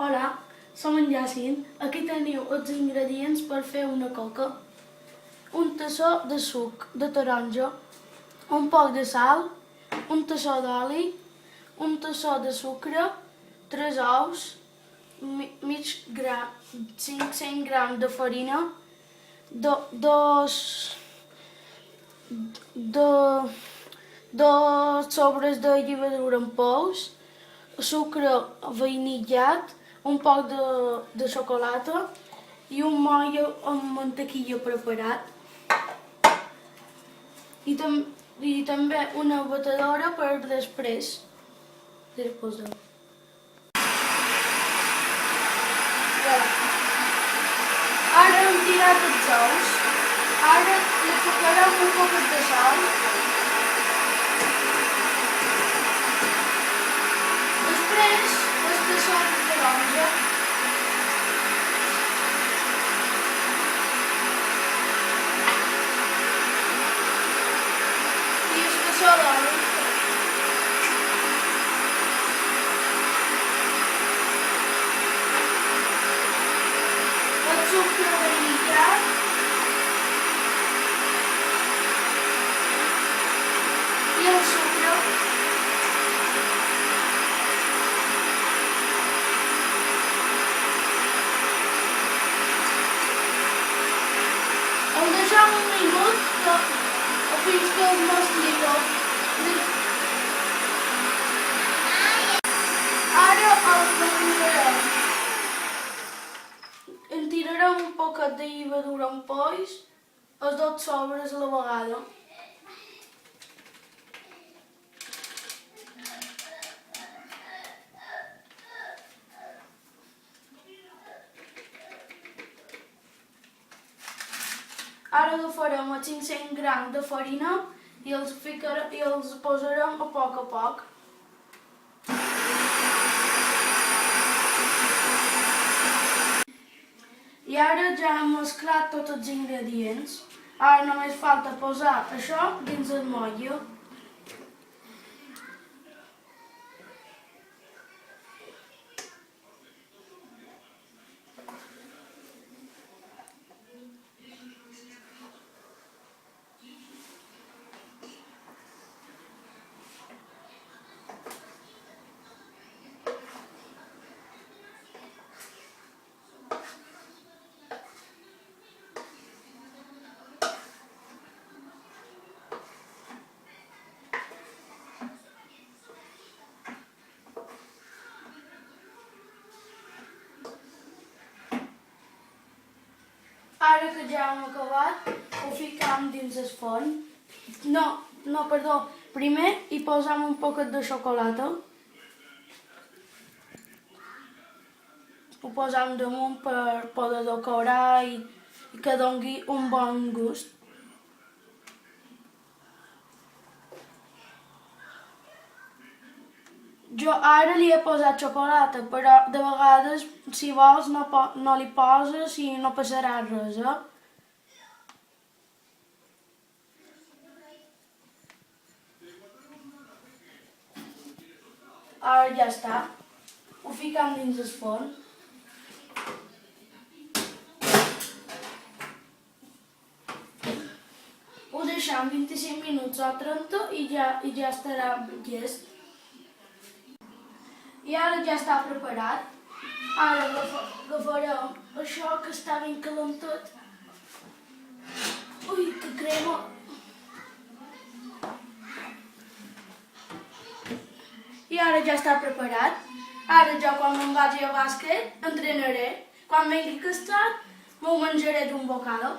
Hola, som en Jacint. Aquí teniu els ingredients per fer una coca. Un tassó de suc de taronja, un poc de sal, un tassó d'oli, un tassó de sucre, 3 ous, mig gram, 500 grams de farina, dos sobres de llibadura en pous, sucre vainillat, un poc de xocolata i un moll amb mantequilla preparat. I també una batedora per després. Ara hem tirat els ous. Ara li ficarem un poc de sal. Després, el tassó de taronja. I el tassó d'oli. El sucre vainillat. I el sucre. El deixem un minut fins que es mescli tot. Ara el mesclarem. En tirarem un poquet de llibadura en polls, els 2 sobres a la vegada. Ara agafarem els 500 grams de farina i els posarem a poc. I ara ja hem mesclat tots els ingredients. Ara només falta posar això dins el motlle. Ara que ja hem acabat, ho ficam dins el forn. Primer hi posam un poquet de xocolata. Ho posam damunt per poder decorar i que doni un bon gust. Jo ara li he posat xocolata, però de vegades, si vols, no li poses i no passarà res, Ara ja està. Ho ficam dins el forn. Ho deixem 25 minuts o 30 i ja estarà llest. I ara ja està preparat. Ara agafarem això que està ben calentat. Ui, que crema! I ara ja està preparat. Ara jo quan me'n vagi a bàsquet entrenaré. Quan vingui castat m'ho menjaré d'un bocado.